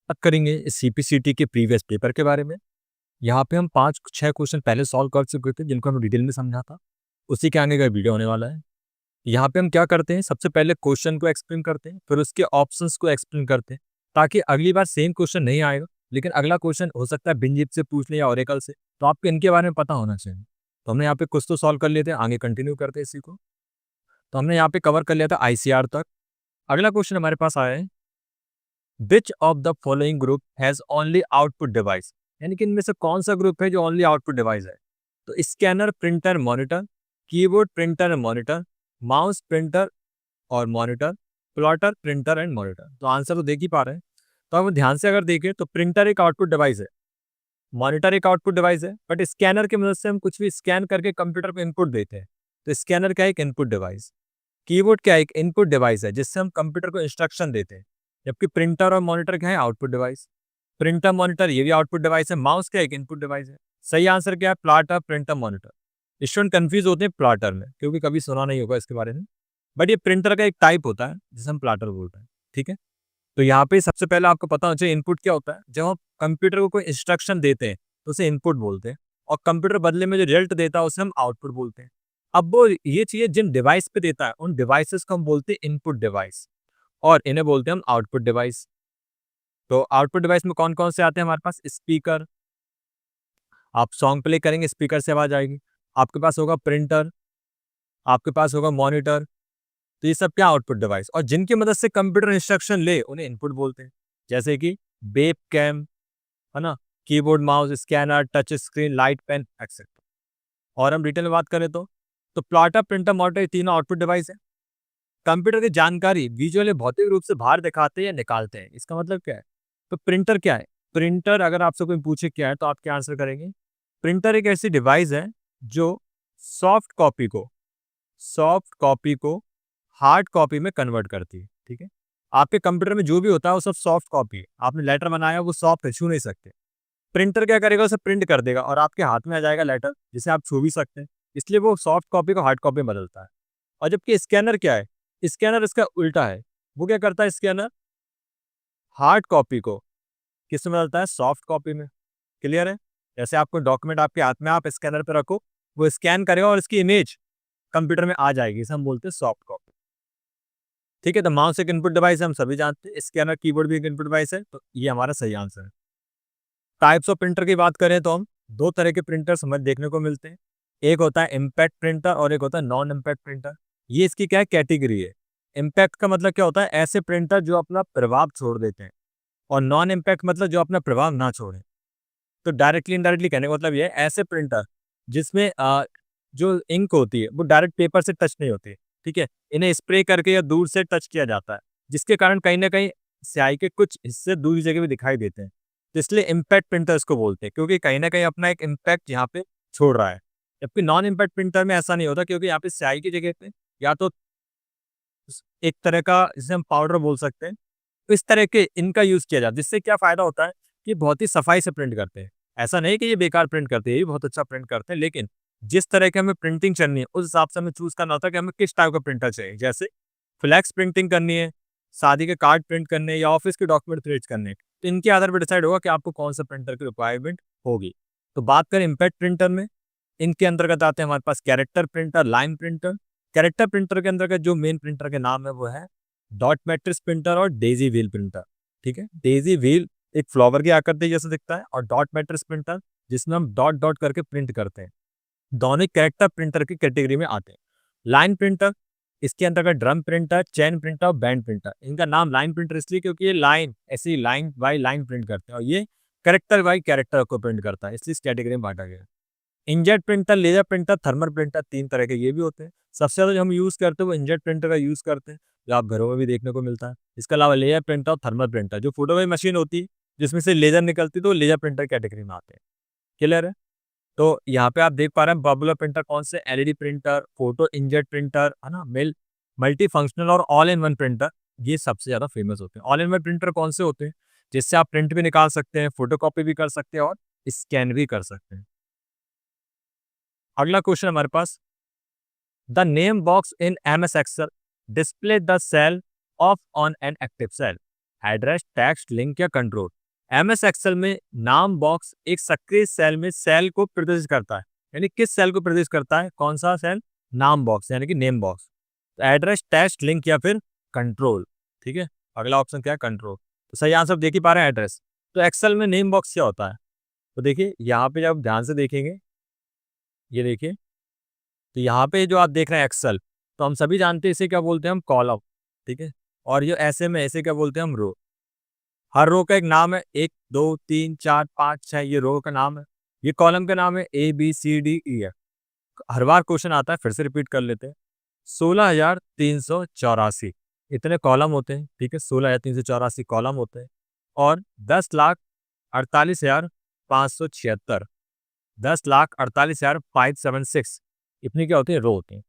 बात करेंगे सीपीसीटी के प्रीवियस पेपर के बारे में। यहाँ पे हम 5-6 क्वेश्चन पहले सॉल्व कर चुके थे जिनको हमने डिटेल में समझा था। उसी के आगे का वीडियो होने वाला है। यहाँ पे हम क्या करते हैं, सबसे पहले क्वेश्चन को एक्सप्लेन करते हैं, फिर उसके ऑप्शंस को एक्सप्लेन करते हैं, ताकि अगली बार सेम क्वेश्चन नहीं आएगा, लेकिन अगला क्वेश्चन हो सकता है बिनजीत से पूछ ले या ओरेकल से, तो आपको इनके बारे में पता होना चाहिए। तो हमने यहाँ पे कुछ तो सॉल्व कर लेते हैं, आगे कंटिन्यू करते हैं इसी को। तो हमने यहाँ पे कवर कर लिया था आईसीआर तक। अगला क्वेश्चन हमारे पास आया है, विच of the following group has only output device, यानी कि इनमें से कौन सा ग्रुप है जो ओनली आउटपुट डिवाइस है। तो scanner, printer, monitor, keyboard, printer and monitor, mouse, printer और monitor, plotter, printer and monitor. तो आंसर तो देख ही पा रहे हैं। तो हम ध्यान से अगर देखें तो प्रिंटर एक आउटपुट डिवाइस है, मॉनिटर एक आउटपुट डिवाइस है, बट स्कैनर की मदद से हम कुछ भी स्कैन करके कंप्यूटर को इनपुट देते हैं। तो स्कैनर क्या है, एक इनपुट डिवाइस। कीबोर्ड क्या है, एक इनपुट डिवाइस है जिससे हम कंप्यूटर को इंस्ट्रक्शन देते हैं। जबकि प्रिंटर और मॉनिटर क्या है, आउटपुट डिवाइस। प्रिंटर, मॉनिटर ये भी आउटपुट डिवाइस है। माउस क्या है, एक इनपुट डिवाइस है। सही आंसर क्या है, plotter, printer, monitor. Student confuse होते हैं प्लॉटर में, क्योंकि कभी सुना नहीं होगा इसके बारे में, बट ये प्रिंटर का एक टाइप होता है जिसे हम प्लॉटर बोलते हैं। ठीक है, तो यहाँ पे सबसे पहले आपको पता होना चाहिए इनपुट क्या होता है। जब हम कंप्यूटर को कोई इंस्ट्रक्शन देते हैं तो उसे इनपुट बोलते हैं, और कंप्यूटर बदले में जो रिजल्ट देता है उसे हम आउटपुट बोलते हैं। अब वो ये चीजें जिन डिवाइस पे देता है उन डिवाइसेस को हम बोलते हैं इनपुट डिवाइस, और इन्हें बोलते हैं हम आउटपुट डिवाइस। तो आउटपुट डिवाइस में कौन कौन से आते हैं हमारे पास, स्पीकर, आप सॉन्ग प्ले करेंगे स्पीकर से आवाज आएगी। आपके पास होगा प्रिंटर, आपके पास होगा मॉनिटर। तो ये सब क्या, आउटपुट डिवाइस, और जिनकी मदद से कंप्यूटर इंस्ट्रक्शन ले उन्हें इनपुट बोलते हैं। जैसे कि वेब कैम, है ना, keyboard, mouse, scanner, touch screen, light, pen etcetera. और हम डिटेल में बात करें तो प्लॉटर, प्रिंटर, मॉनिटर ये तीनों आउटपुट डिवाइस है। कंप्यूटर की जानकारी विजुअली भौतिक रूप से बाहर दिखाते हैं या निकालते हैं। इसका मतलब क्या है, तो प्रिंटर क्या है, प्रिंटर अगर आपसे कोई पूछे क्या है तो आप क्या आंसर करेंगे। प्रिंटर एक ऐसी डिवाइस है जो सॉफ्ट कॉपी को हार्ड कॉपी में कन्वर्ट करती है। ठीक है, आपके कंप्यूटर में जो भी होता है वो सब सॉफ्ट कॉपी है। आपने लेटर बनाया, वो सॉफ्ट है, छू नहीं सकते। प्रिंटर क्या करेगा, उसे प्रिंट कर देगा और आपके हाथ में आ जाएगा लेटर, जिसे आप छू भी सकते हैं। इसलिए वो सॉफ्ट कॉपी को हार्ड कॉपी में बदलता है। और जबकि स्कैनर क्या है, स्कैनर इसका उल्टा है। वो क्या करता है, स्कैनर हार्ड कॉपी को किस में बदलता है, सॉफ्ट कॉपी में। क्लियर है, जैसे आपको डॉक्यूमेंट आपके हाथ में, आप स्कैनर पे रखो, वो स्कैन करेगा और इसकी इमेज कंप्यूटर में आ जाएगी। इसे हम बोलते हैं सॉफ्ट कॉपी। ठीक है, तो माउस एक इनपुट डिवाइस है, हम सभी जानते हैं। स्कैनर, कीबोर्ड भी एक इनपुट डिवाइस है। तो ये हमारा सही आंसर है। टाइप्स ऑफ प्रिंटर की बात करें तो हम दो तरह के प्रिंटर्स हमें देखने को मिलते हैं। एक होता है इम्पैक्ट प्रिंटर और एक होता है नॉन इम्पैक्ट प्रिंटर। ये इसकी क्या है, कैटेगरी है। इम्पैक्ट का मतलब क्या होता है, ऐसे प्रिंटर जो अपना प्रभाव छोड़ देते हैं, और नॉन इम्पैक्ट मतलब जो अपना प्रभाव ना छोड़े। तो डायरेक्टली इनडायरेक्टली कहने का मतलब ये है, ऐसे प्रिंटर जिसमें जो इंक होती है वो डायरेक्ट पेपर से टच नहीं होती। ठीक है, इन्हें स्प्रे करके या दूर से टच किया जाता है, जिसके कारण कहीं ना कहीं स्याही के कुछ हिस्से दूसरी जगह भी दिखाई देते हैं। तो इसलिए इम्पैक्ट प्रिंटर इसको बोलते हैं, क्योंकि कहीं ना कहीं अपना एक इम्पैक्ट यहाँ पे छोड़ रहा है। जबकि नॉन इम्पैक्ट प्रिंटर में ऐसा नहीं होता, क्योंकि यहाँ पे स्याही की जगह पे या तो एक तरह का, जिसे हम पाउडर बोल सकते हैं, तो इस तरह के इनका यूज किया जाता है, जिससे क्या फायदा होता है कि बहुत ही सफाई से प्रिंट करते हैं। ऐसा नहीं कि ये बेकार प्रिंट करते हैं, ये भी बहुत अच्छा प्रिंट करते हैं, लेकिन जिस तरह की हमें प्रिंटिंग करनी है उस हिसाब से हमें चूज करना होता है कि हमें किस टाइप का प्रिंटर चाहिए। जैसे फ्लैक्स प्रिंटिंग करनी है, शादी के कार्ड प्रिंट करने या ऑफिस के डॉक्यूमेंट प्रिंट करने, तो इनके आधार पर डिसाइड होगा कि आपको कौन सा प्रिंटर की रिक्वायरमेंट होगी। तो बात करें इम्पैक्ट प्रिंटर में, इनके अंतर्गत आते हैं हमारे पास character printer, line printer. Character printer के अंतर्गत जो मेन प्रिंटर के नाम है वो है डॉट मैट्रिक्स प्रिंटर और डेजी व्हील प्रिंटर। ठीक है, डेजी व्हील एक फ्लावर की आकृति जैसा दिखता है, और डॉट मैट्रिक्स प्रिंटर जिसमें हम डॉट डॉट करके प्रिंट करते हैं। दोनों कैरेक्टर प्रिंटर की कैटेगरी में आते हैं। लाइन प्रिंटर, इसके अंतर्गत ड्रम प्रिंटर, चैन प्रिंटर और बैंड प्रिंटर। इनका नाम लाइन प्रिंटर इसलिए क्योंकि ये लाइन, ऐसी लाइन बाई लाइन प्रिंट करते हैं, और ये कैरेक्टर बाई कैरेक्टर को प्रिंट करता है, इसलिए इस कैटेगरी में बांटा गया है। Inkjet printer, laser printer, thermal printer, तीन तरह के ये भी होते हैं। सबसे ज्यादा जो हम यूज करते हैं वो इंकजेट प्रिंटर का यूज करते हैं, जो आप घरों में भी देखने को मिलता है। इसके अलावा लेजर प्रिंटर और थर्मल प्रिंटर, जो फोटो मशीन होती है जिसमें से लेजर निकलती है, तो लेजर प्रिंटर कैटेगरी में आते हैं। क्लियर है, तो यहाँ पे आप देख पा रहे हैं पॉपुलर प्रिंटर कौन से, LED printer, photo inkjet printer, है ना, मल्टी फंक्शनल और ऑल इन वन प्रिंटर, ये सबसे ज्यादा फेमस होते हैं। ऑल इन वन प्रिंटर कौन से होते हैं, जिससे आप प्रिंट भी निकाल सकते हैं, फोटोकॉपी भी कर सकते हैं और स्कैन भी कर सकते हैं। अगला क्वेश्चन हमारे पास, the name box in MS Excel display the cell of on an active cell, address, text, link या कंट्रोल। एमएस एक्सेल में नाम बॉक्स एक सक्रिय सेल में सेल को प्रदर्शित करता है। यानी किस सेल को प्रदर्शित करता है? कौन सा सेल? नाम बॉक्स यानी कि name box. Address, text, link या फिर कंट्रोल। ठीक है, अगला ऑप्शन क्या है? कंट्रोल। तो सही आंसर देख ही पा रहे हैं, एड्रेस। तो एक्सेल में नेम बॉक्स क्या होता है? तो देखिए यहाँ पे जब ध्यान से देखेंगे, ये देखिए, तो यहाँ पे जो आप देख रहे हैं एक्सेल, तो हम सभी जानते हैं इसे क्या बोलते हैं? हम कॉलम। ठीक है, और ये ऐसे में ऐसे क्या बोलते हैं? हम रो। हर रो का एक नाम है, 1 2 3 4 5 6, ये रो का नाम है। ये कॉलम का नाम है ABCDE है। हर बार क्वेश्चन आता है, फिर से रिपीट कर लेते हैं। 16,384 इतने कॉलम होते हैं। ठीक है, 16,384 कॉलम होते हैं और 10,48,576, 10,48,576 इतनी क्या होती है? रो होती है।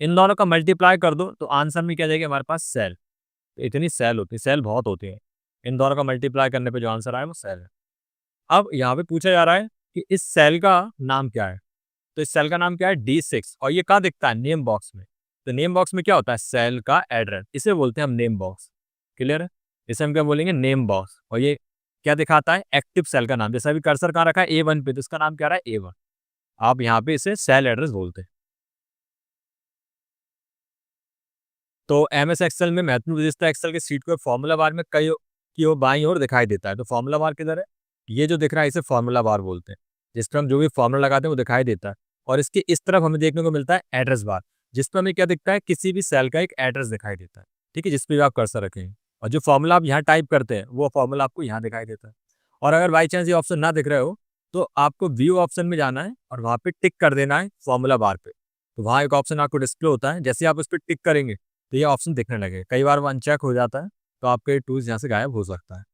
इन दोनों का मल्टीप्लाई कर दो तो आंसर में क्या जाएगा हमारे पास? सेल। तो इतनी सेल होती है, सेल बहुत होती है। इन दोनों का मल्टीप्लाई करने पे जो आंसर आया वो सेल है। अब यहाँ पे पूछा जा रहा है कि इस सेल का नाम क्या है? तो इस सेल का नाम क्या है? D6। और ये कहाँ दिखता है? नेम बॉक्स में। तो नेम बॉक्स में क्या होता है? सेल का एड्रेस, इसे बोलते हैं हम नेम बॉक्स। क्लियर है? इसे हम क्या बोलेंगे? Name box. और ये क्या दिखाता है? एक्टिव सेल का नाम। जैसे अभी कर्सर कहाँ रखा है? A1 पे, तो इसका नाम क्या रहा है? A1। आप यहाँ पे इसे सेल एड्रेस बोलते हैं। तो एमएस एक्सेल में महत्वपूर्ण विशेषता, एक्सेल के शीट को फॉर्मूला बार में कई की ओर बाईं ओर दिखाई देता है। तो फॉर्मूला बार किधर है? ये जो दिख रहा है इसे फॉर्मूला बार बोलते हैं। जिस पर हम जो भी फॉर्मूला लगाते हैं वो दिखाई देता है। और इसके इस तरफ हमें देखने को मिलता है एड्रेस बार, जिस पर हमें क्या दिखता है? किसी भी सेल का एक एड्रेस दिखाई देता है। ठीक है, जिस पे भी आप कर्सर रखेंगे। और जो फॉर्मूला आप यहाँ टाइप करते हैं वो फॉर्मूला आपको यहाँ दिखाई देता है। और अगर बाई चांस ये ऑप्शन ना दिख रहे हो तो आपको व्यू ऑप्शन में जाना है और वहाँ पे टिक कर देना है फॉर्मूला बार पे। तो वहाँ एक ऑप्शन आपको डिस्प्ले होता है, जैसे आप उस पर टिक करेंगे तो ये ऑप्शन दिखने लगे। कई बार वो अनचेक हो जाता है तो आपके टूल्स यहाँ से गायब हो सकता है।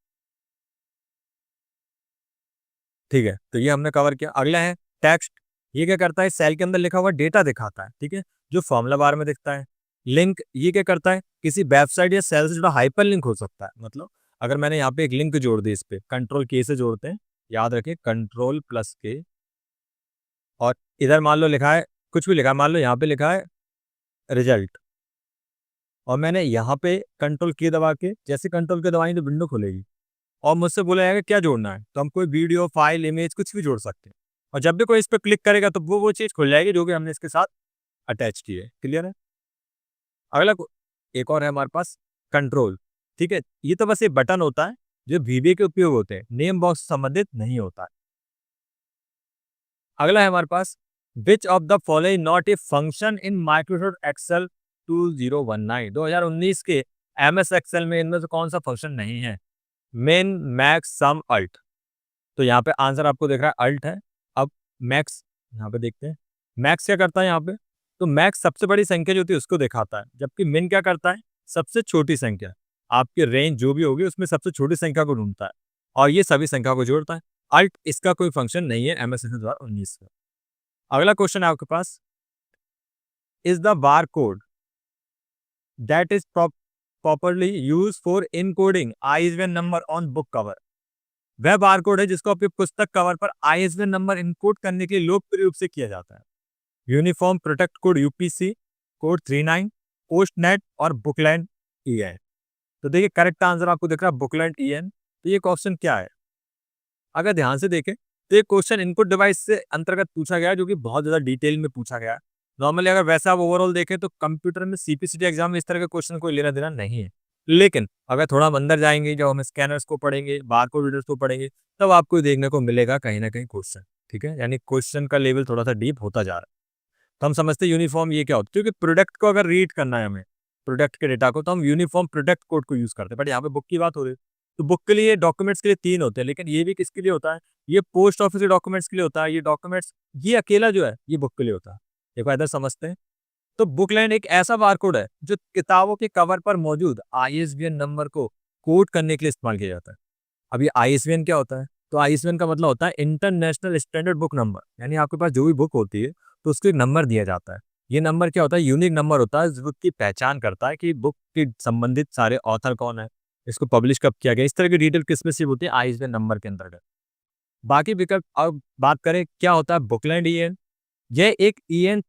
ठीक है, तो ये हमने कवर किया। अगला है टेक्स्ट। ये क्या करता है? सेल के अंदर लिखा हुआ डेटा दिखाता है। ठीक है, जो फॉर्मूला बार में दिखता है। लिंक, ये क्या करता है? किसी वेबसाइट या सेल से जुड़ा हाइपर लिंक हो सकता है। मतलब अगर मैंने यहाँ पे एक लिंक जोड़ दी, इस पे कंट्रोल के से जोड़ते हैं, याद रखें कंट्रोल प्लस के। और इधर मान लो लिखा है, कुछ भी लिखा है, मान लो यहाँ पे लिखा है रिजल्ट, और मैंने यहाँ पे कंट्रोल की दबा के, जैसे कंट्रोल के दबाएंगे तो विंडो खुलेगी और मुझसे बोला जाएगा क्या जोड़ना है। तो हम कोई वीडियो, फाइल, इमेज कुछ भी जोड़ सकते हैं। और जब भी कोई इस पे क्लिक करेगा तो वो चीज खुल जाएगी जो कि हमने इसके साथ अटैच की है। क्लियर है? एक और है हमारे पास कंट्रोल। ठीक है, ये तो बस एक बटन होता है जो वीबीए के उपयोग होते हैं, नेम बॉक्स से संबंधित नहीं होता है। अगला है हमारे पास which of the following not a function in Microsoft Excel 2019 के एमएस एक्सेल में इनमें से कौन सा फंक्शन नहीं है? मेन, मैक्स, सम, अल्ट। तो यहाँ पे आंसर आपको दिख रहा है अल्ट है। अब मैक्स यहाँ पे देखते हैं, मैक्स क्या करता है यहाँ पे? तो मैक्स सबसे बड़ी संख्या जो होती है उसको दिखाता है, जबकि मिन क्या करता है? सबसे छोटी संख्या। आपकी रेंज जो भी होगी उसमें सबसे छोटी संख्या को ढूंढता है और ये सभी संख्या को जोड़ता है। अल्ट इसका कोई फंक्शन नहीं है एमएस एक्सेल 2019 का। अगला क्वेश्चन है आपके पास, is the bar code that is properly use for encoding ISBN number on book cover. वह बार कोड है जिसका उपयोग पुस्तक कवर पर आईएसबीएन नंबर इनकोड करने के लिए लोकप्रिय रूप से किया जाता है। Uniform protect code UPC, code 39, पोस्टनेट और बुकलैंड ईएन। तो देखिए करेक्ट आंसर आपको दिख रहा है बुकलैंड ईएन। तो ये क्वेश्चन क्या है? अगर ध्यान से देखें तो ये क्वेश्चन इनपुट डिवाइस से अंतर्गत पूछा गया है, जो कि बहुत ज्यादा डिटेल में पूछा गया है। नॉर्मली अगर वैसा आप ओवरऑल देखें तो कंप्यूटर में सीपीसीटी एग्जाम में इस तरह के क्वेश्चन कोई लेना देना नहीं है। लेकिन अगर थोड़ा हम अंदर जाएंगे, जब हम स्कैनर्स को पढ़ेंगे, बारकोड रीडर्स को पढ़ेंगे, तब आपको देखने को मिलेगा कहीं ना कहीं क्वेश्चन। ठीक है, यानी क्वेश्चन का लेवल थोड़ा सा डीप होता जा रहा है। तो हम समझते हैं यूनिफॉर्म ये क्या होता है, क्योंकि प्रोडक्ट को अगर रीड करना है हमें, प्रोडक्ट के डेटा को, तो हम यूनिफॉर्म प्रोडक्ट कोड को यूज करते हैं। बट यहाँ पे बुक की बात हो रही है, तो बुक के लिए, डॉक्यूमेंट्स के लिए 3 होते हैं, लेकिन ये भी किसके लिए होता है? ये पोस्ट ऑफिस के डॉक्यूमेंट्स के लिए होता है। ये डॉक्यूमेंट्स, ये अकेला जो है ये बुक के लिए होता है। एक बार इधर समझते हैं। तो बुकलैंड एक ऐसा बारकोड है जो किताबों के कवर पर मौजूद आईएसबीएन नंबर को कोड करने के लिए इस्तेमाल किया जाता है। अब ये आईएसबीएन क्या होता है? तो आईएसबीएन का मतलब होता है इंटरनेशनल स्टैंडर्ड बुक नंबर। यानी आपके पास जो भी बुक होती है तो उसको एक नंबर दिया जाता है। ये नंबर क्या होता है? यूनिक नंबर होता है, बुक की पहचान करता है कि बुक के संबंधित सारे ऑथर कौन है, इसको पब्लिश कब किया गया, इस तरह की डिटेल किसमें से होती है? आईएसबीएन नंबर के अंतर्गत। बाकी विकल्प, अब बात करें क्या होता है बुकलैंड ईएन। यह एक ईएन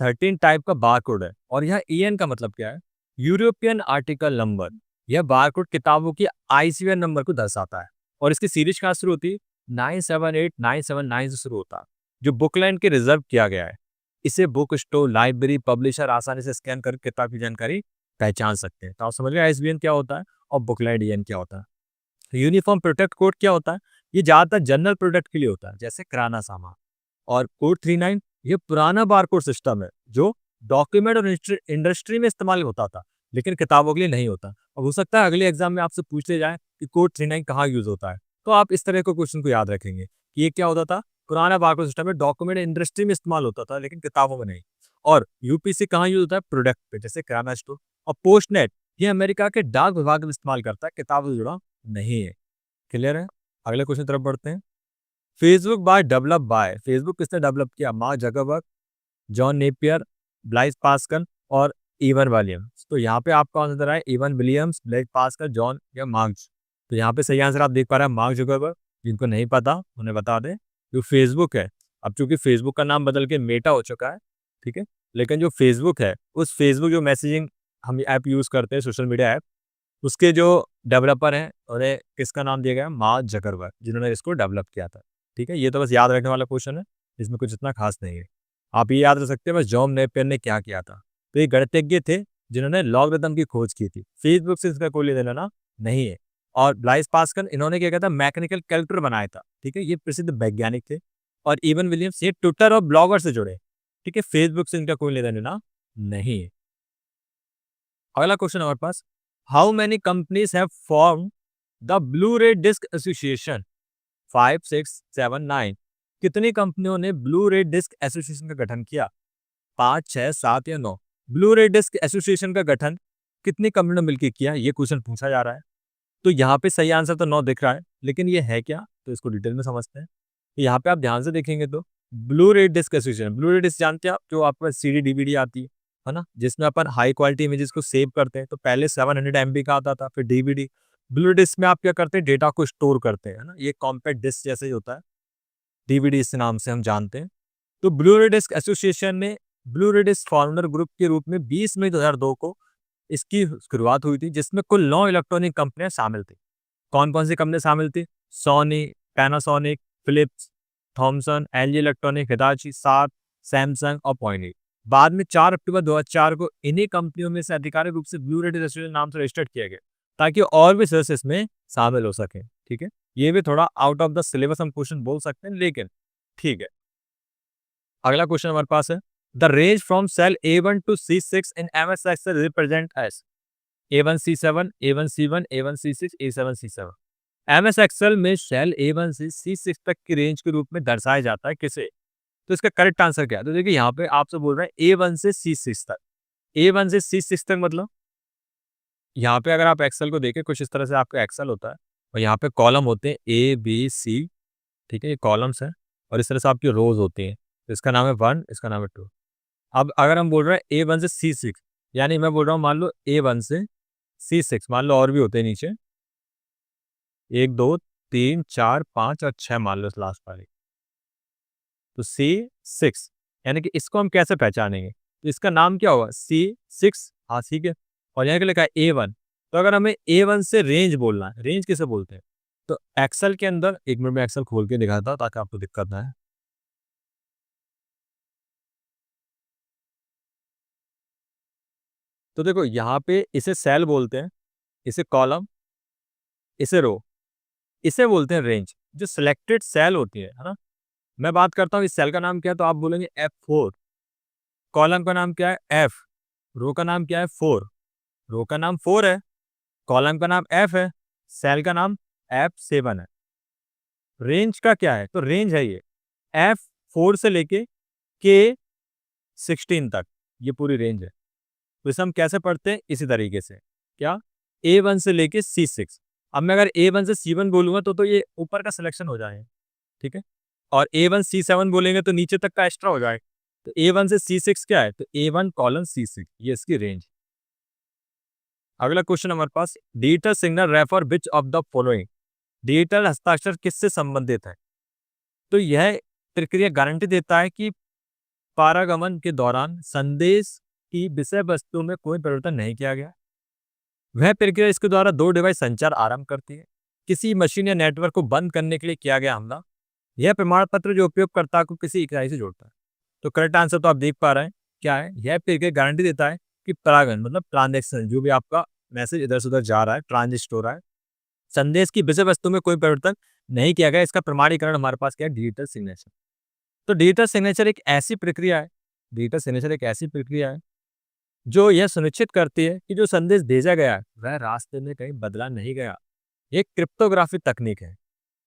13 टाइप का बारकोड है और यह ईएन का मतलब क्या है? European article number. यह बारकोड किताबों की आईसीएन नंबर को दर्शाता है और इसकी सीरीज कहाँ शुरू होती है, 978 979 से शुरू होता है, जो बुकलैंड के रिजर्व किया गया है। इसे बुक स्टोर, लाइब्रेरी, पब्लिशर आसानी से स्कैन कर किताब की जानकारी पहचान सकते हैं। तो आप समझ गए आईएसबीएन क्या होता है और बुकलैंड ईएन क्या होता है। यूनिफॉर्म प्रोडक्ट कोड क्या होता है, ये ज्यादातर जनरल प्रोडक्ट के लिए होता है, जैसे किराना सामान। और कोड 39 ये पुराना बारकोड सिस्टम है जो डॉक्यूमेंट और इंडस्ट्री में इस्तेमाल होता था, लेकिन किताबों के लिए नहीं होता। अब हो सकता है अगले एग्जाम में आपसे पूछ ले जाए कि कोड 39 कहाँ यूज होता है, तो आप इस तरह के क्वेश्चन को याद रखेंगे कि ये क्या होता था, पुराना बारकोड सिस्टम में डॉक्यूमेंट इंडस्ट्री में इस्तेमाल होता था, लेकिन किताबों में नहीं। और यूपीसी कहाँ यूज होता है, प्रोडक्ट पे, जैसे किराना स्टोर। और पोस्टनेट ये अमेरिका के डाक विभाग में इस्तेमाल करता है, किताबों से जुड़ा नहीं है। क्लियर है। अगले क्वेश्चन तरफ बढ़ते हैं। Facebook by develop by, Facebook किसने डेवलप किया, Mark Zuckerberg, John Napier, Blaise Pascal और इवन विलियम्स। तो यहाँ पे आपका आंसर है Evan Williams, Blaise Pascal, John या मार्क्स। तो यहाँ पे सही आंसर आप देख पा रहे हैं मार्क जकरबर्ग। जिनको नहीं पता उन्हें बता दें, जो फेसबुक है, अब चूंकि फेसबुक का नाम बदल के मेटा हो चुका है, ठीक है, लेकिन जो फेसबुक है, उस फेसबुक जो मैसेजिंग हम ऐप यूज करते हैं, सोशल मीडिया ऐप, उसके जो डेवलपर हैं उन्हें किसका नाम दिया गया, मार्क जकरबर्ग, जिन्होंने इसको डेवलप किया था। ठीक है, ये तो बस याद रखने वाला क्वेश्चन है, इसमें कुछ इतना खास नहीं है। आप ये याद रख सकते हैं बस जॉन नेपियर ने क्या किया था। तो ये गणितज्ञ थे जिन्होंने लॉगरिथम की खोज की थी। फेसबुक से इसका कोई लेना देना नहीं है। और ब्लाइस पास्कल, इन्होंने क्या किया था, मैकेनिकल कैलकुलेटर बनाया था। ठीक है, ये प्रसिद्ध वैज्ञानिक थे। और इवन विलियम्स ये ट्विटर और ब्लॉगर से जुड़े। ठीक है, फेसबुक से इनका कोई लेना देना नहीं है। अगला क्वेश्चन हमारे पास, how many companies have form the blu ray disc association 5, 6, 7, 9। कितनी कंपनियों ने ब्लू रे डिस्क एसोसिएशन का गठन किया, 5, 6, 7 या 9। ब्लू रे डिस्क एसोसिएशन का गठन कितनी कंपनियों ने मिलकर किया, ये क्वेश्चन पूछा जा रहा है। तो यहाँ पे सही आंसर तो 9 दिख रहा है, लेकिन ये है क्या, तो इसको डिटेल में समझते हैं। यहाँ पे आप ध्यान से देखेंगे तो blue ray disc association, blue ray disc जानते हैं आप, जो आपके पास सीडी डीवीडी आती है ना, जिसमें अपन हाई क्वालिटी इमेजेस को सेव करते हैं। तो पहले 700 MB का आता था, फिर डीवीडी। ब्लू डिस्क में आप क्या करते हैं, डेटा को स्टोर करते हैं, है ना, ये कॉम्पैक्ट डिस्क जैसे ही होता है, डीवीडी इस नाम से हम जानते हैं। तो ब्लू रे डिस्क एसोसिएशन ने blue ray disc founder group के रूप में 20 मई 2002 को इसकी शुरुआत हुई थी, जिसमें कुल 9 इलेक्ट्रॉनिक कंपनियां शामिल थी। कौन कौन सी कंपनी शामिल थी, Sony, Panasonic, Philips, Thomson, LG electronic, Hitachi, Sharp, Samsung और पॉइंट। बाद में 4 अक्टूबर 2004 को इन्हीं कंपनियों में से आधिकारिक रूप से ब्लू रे डिस्क एसोसिएशन नाम से रजिस्टर्ड किया गया, ताकि और भी सदस्य इसमें शामिल हो सके। ठीक है, ये भी थोड़ा आउट ऑफ द सिलेबस हम क्वेश्चन बोल सकते हैं, लेकिन ठीक है। अगला क्वेश्चन हमारे पास है, the range from cell A1 to C6 in MS Excel represent as A1 C7, A1 C1, A1 C6, A7 C7। MS Excel में सेल A1 से C6 तक की रेंज के रूप में दर्शाया जाता है किसे। तो इसका करेक्ट आंसर क्या है, तो देखिए यहाँ पे आपसे बोल रहे हैं A1 से C6 तक। A1 से C6 तक मतलब यहाँ पे अगर आप एक्सेल को देखें, कुछ इस तरह से आपका एक्सेल होता है और यहाँ पे कॉलम होते हैं A B C। ठीक है, ये कॉलम्स हैं और इस तरह से आपकी रोज होती हैं। तो इसका नाम है 1, इसका नाम है 2। अब अगर हम बोल रहे हैं A1 से C6, यानी मैं बोल रहा हूँ मान लो A1 से C6, मान लो और भी होते हैं नीचे, 1, 2, 3, 4, 5 और 6 मान लो लास्ट वाली। तो C6 यानी कि इसको हम कैसे पहचानेंगे, तो इसका नाम क्या होगा, C6। हाँ ठीक है, और यहाँ पे लिखा है A1। तो अगर हमें A1 से रेंज बोलना है, रेंज किसे बोलते हैं, तो एक्सेल के अंदर, एक मिनट में एक्सेल खोल के दिखाता हूं ताकि आपको दिक्कत ना है। तो देखो यहाँ पे इसे सेल बोलते हैं, इसे कॉलम, इसे रो, इसे बोलते हैं रेंज। जो सिलेक्टेड सेल होती है ना, मैं बात करता हूँ इस सेल का नाम क्या है, तो आप बोलेंगे F4। कॉलम का नाम क्या है, F। रो का नाम क्या है, 4। रो का नाम 4 है, कॉलम का नाम F है, सेल का नाम F7 है। रेंज का क्या है, तो रेंज है ये F4 से लेके K16 तक, ये पूरी रेंज है। तो इसे हम कैसे पढ़ते हैं, इसी तरीके से, क्या, A1 से लेके C6। अब मैं अगर A1 से C1 बोलूंगा तो ये ऊपर का सिलेक्शन हो जाएगा। ठीक है, और A1 C7 बोलेंगे तो नीचे तक का एक्स्ट्रा हो जाएगा। तो A1 से C6 क्या है, तो A1 कॉलन C6, ये इसकी रेंज। अगला क्वेश्चन हमारे पास, digital signal refer which of the following. Digital हस्ताक्षर किससे संबंधित है, तो यह प्रक्रिया गारंटी देता है कि पारगमन के दौरान संदेश की विषय वस्तु में कोई परिवर्तन नहीं किया गया। वह प्रक्रिया इसके द्वारा दो डिवाइस संचार आरंभ करती है। किसी मशीन या नेटवर्क को बंद करने के लिए किया गया हमला। यह प्रमाण पत्र जो उपयोगकर्ता को किसी इकाई से जोड़ता है। तो करेक्ट आंसर तो आप देख पा रहे हैं क्या है, यह प्रक्रिया गारंटी देता है कि परागण मतलब ट्रांजेक्शन जो भी आपका मैसेज इधर से उधर जा रहा है, ट्रांजिस्ट हो रहा है, संदेश की विषय वस्तु में कोई परिवर्तन नहीं किया गया। इसका प्रमाणीकरण हमारे पास क्या है, डिजिटल सिग्नेचर। तो डिजिटल सिग्नेचर एक ऐसी प्रक्रिया है, डिजिटल सिग्नेचर एक ऐसी प्रक्रिया है जो यह सुनिश्चित करती है कि जो संदेश भेजा गया है वह रास्ते में कहीं बदला नहीं गया। ये क्रिप्टोग्राफी तकनीक है।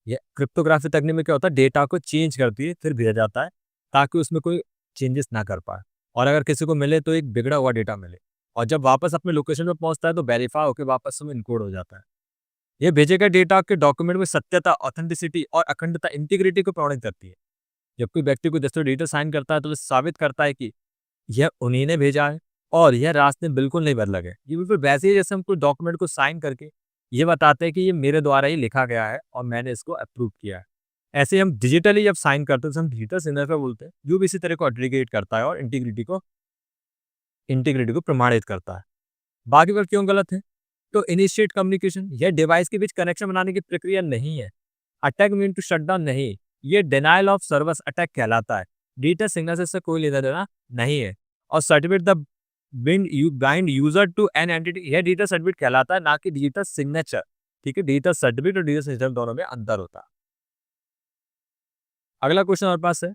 ये क्रिप्टोग्राफी तकनीक में क्या होता है, डेटा को चेंज करती है फिर भेजा जाता है ताकि उसमें कोई चेंजेस ना कर पाए, और अगर किसी को मिले तो एक बिगड़ा हुआ डेटा मिले, और जब वापस अपने लोकेशन पे पहुंचता है तो वेरीफाई होकर वापस में इनकोड हो जाता है। ये भेजे गए डेटा के डॉक्यूमेंट में सत्यता, ऑथेंटिसिटी और अखंडता, इंटीग्रिटी को प्रमाणित करती है। जब कोई व्यक्ति को दस्तावेज डिजिटल साइन करता है तो ये साबित करता है कि यह उन्हीं ने भेजा है और यह रास्ते में बिल्कुल नहीं बदला गया। ये बिल्कुल वैसे ही जैसे हम कोई डॉक्यूमेंट को साइन करके ये बताते हैं कि ये मेरे द्वारा ही लिखा गया है और मैंने इसको अप्रूव किया है। ऐसे ही हम डिजिटली जब साइन करते हैं तो हम डिजिटल सिग्नेचर बोलते हैं, जो भी इसी तरह को ऑथेंटिकेट करता है और इंटीग्रिटी को प्रमाणित करता है। बाकी पर क्यों गलत है? तो इनिशिएट कम्युनिकेशन, यह डिवाइस के बीच कनेक्शन बनाने की प्रक्रिया नहीं है। Attack mean to shut down नहीं, ये डिनाइल ऑफ सर्विस अटैक कहलाता है। डिजिटल सिग्नेचर से कोई लेना देना नहीं है। और certificate the bind user to an entity, यह डिजिटल सर्टिफिकेट कहलाता है, ना कि डिजिटल सिग्नेचर। ठीक है, डिजिटल सर्टिफिकेट और डिजिटल सिग्नेचर दोनों में अंतर होता है। अगला क्वेश्चन हमारे पास है,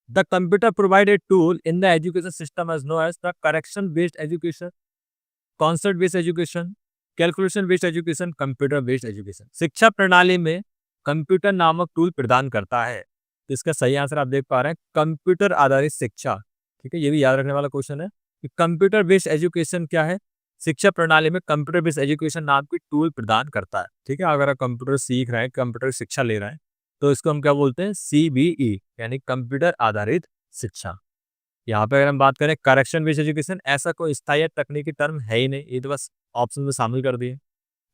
the computer provide a tool in the education system as known as the correction based education, concept based education, calculation based education, computer based education. शिक्षा प्रणाली में कंप्यूटर नामक टूल प्रदान करता है। तो इसका सही आंसर आप देख पा रहे हैं, कंप्यूटर आधारित शिक्षा। ठीक है, ये भी याद रखने वाला क्वेश्चन है कि कंप्यूटर बेस्ड एजुकेशन क्या है, शिक्षा प्रणाली में कंप्यूटर बेस्ड एजुकेशन नाम की टूल प्रदान करता है। ठीक है, अगर आप कंप्यूटर सीख रहे हैं, कंप्यूटर शिक्षा ले रहे हैं, तो इसको हम क्या बोलते हैं, CBE यानी कंप्यूटर आधारित शिक्षा। यहाँ पे अगर हम बात करें करेक्शन बेस्ड एजुकेशन, ऐसा कोई स्थायी तकनीकी टर्म है ही नहीं, ये तो बस ऑप्शन में शामिल कर दिए।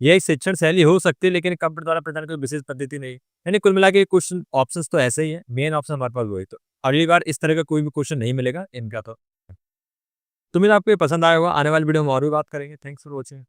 ये एक शिक्षण शैली हो सकती है लेकिन कंप्यूटर द्वारा प्रदान कोई विशेष पद्धति नहीं। यानी कुल मिला के क्वेश्चन ऑप्शंस तो ऐसे ही है, मेन ऑप्शन हमारे पास वही। तो अगली बार इस तरह का कोई भी क्वेश्चन नहीं मिलेगा इनका। तो उम्मीद आपको ये पसंद आया होगा। आने वाली वीडियो में और भी बात करेंगे। Thanks for watching.